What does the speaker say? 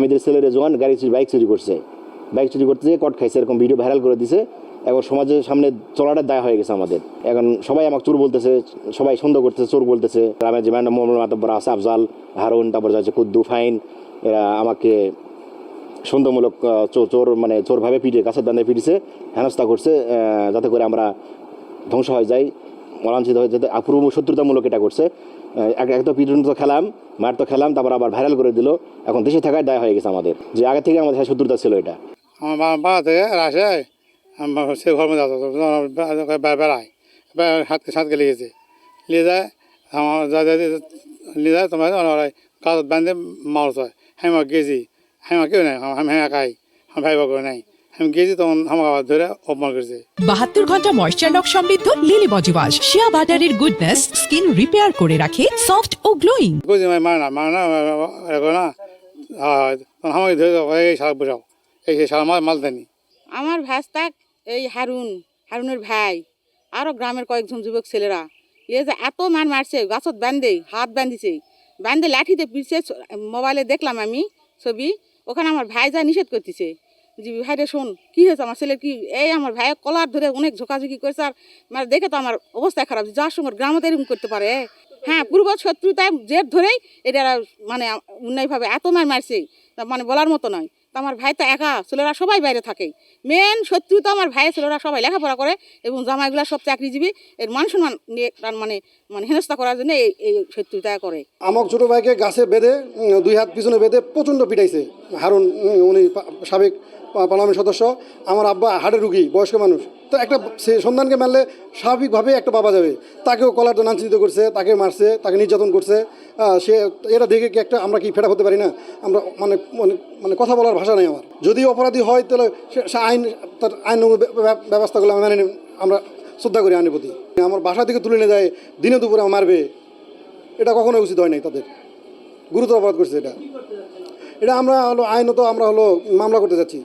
স্বামীদের ছেলের জোয়ান বাইক চুরি করছে, বাইক চুরি করতে যেয়ে কট খাইছে, এরকম ভিডিও ভাইরাল করে দিছে। এখন সমাজের সামনে চলাটা দায় হয়ে গেছে আমাদের। এখন সবাই আমাকে চোর বলতেছে, সবাই সন্দেহ করতেছে, চোর বলতেছে। গ্রামের যে মাতব্বর আছে, আফজাল, হারুন, তারপর যাচ্ছে কুদ্দু, ফাইন, এরা আমাকে সন্দেহমূলক চোর মানে চোরভাবে পিটে, গাছের বান্ধে পিটিছে, হেনস্থা করছে, যাতে করে আমরা ধ্বংস হয়ে যাই, অলাঞ্ছিত হয়ে যেতে। অপূর্ব শত্রুতামূলক এটা করছে। এক তো পিটন তো খেলাম, মার তো খেলাম, তারপর আবার ভাইরাল করে দিল। এখন দেশে থাকায় দায় হয়ে গেছে আমাদের, যে আগে থেকে আমাদের শত্রুতা ছিল এটা। আমার বাবা থেকে আসে সে ঘর মধ্যে বেড়ায়, সাতকে লেগেছে, নিয়ে যায় আমার নিয়ে যায় তোমার কাজ বান্ধে মারত হয়। হ্যাঁ আমার গেছি, হ্যাঁ কেউ নাই, আমি একাই, আমার ভাই বাবা নাই। আমি গেছি তখন আমাকে আবার ধরে অপমান করেছে। 72 ঘন্টা ময়েশ্চার লক সমৃদ্ধ লিলি বডি ওয়াশ, শিয়া বাটারের গুডনেস স্কিন রিপেয়ার করে রাখে সফট ও গ্লোয়িং। বুঝি মার না না, আমাকে ধরে এই সারা বোঝাও, এই সারা মাল দেয়নি। আমার ভাস্তাক এই হারুনের ভাই আরও গ্রামের কয়েকজন যুবক ছেলেরা এ যে এত মারছে, গাছত বান্ধে হাত বান্ধিছে, বান্ধে লাঠিতে পিছছে। মোবাইলে দেখলাম আমি ছবি, ওখানে আমার ভাই যা নিষেধ করতেছে যে ভাইরে শোন কী হয়েছে আমার ছেলের, কি এই আমার ভাইয়ের কলার ধরে অনেক ঝোঁকাঝুঁকি করেছে। আর মানে দেখে তো আমার অবস্থা খারাপ, যার সঙ্গে গ্রামতে এরকম করতে পারে। হ্যাঁ, পূর্ব শত্রুতায় জেদ ধরেই এটা মানে অন্যায়ভাবে এত মারছে, মানে বলার মতো নয়। তো আমার ভাই তো একা, ছেলেরা সবাই বাইরে থাকে। মেন শত্রু তো আমার ভাইয়ের ছেলেরা সবাই লেখাপড়া করে এবং জামাইগুলা সব চাকরিজীবী। এর মান সম্মান নিয়ে তার মানে হেনস্থা করার জন্য এই শত্রুতা করে। আমার ছোটো ভাইকে গাছে বেঁধে 2 হাত পিছনে বেঁধে প্রচণ্ড পিটাইছে হারুন। উনি সাবেক পার্লামেন্ট সদস্য, আমার আব্বা হার্টের রুগী, বয়স্ক মানুষ। তো একটা সন্তানকে মারলে স্বাভাবিকভাবে একটা বাবা যাবে, তাকেও কলার তো লাঞ্ছিত করছে, তাকে মারছে, তাকে নির্যাতন করছে। সে এটা দেখে কি একটা আমরা কি ফেরা হতে পারি না? আমরা মানে মানে কথা বলার ভাষা নেই আমার। যদি অপরাধী হয় তাহলে সে আইন, তার আইন ব্যবস্থাগুলো আমরা শ্রদ্ধা করি আইনের প্রতি। আমার বাসা থেকে তুলে নিয়ে যায়, দিনে দুপুরে মারবে, এটা কখনোই উচিত হয় নাই। তাদের গুরুতর অপরাধ করছে এটা। আমরা হলো আইনত আমরা হলো মামলা করতে যাচ্ছি।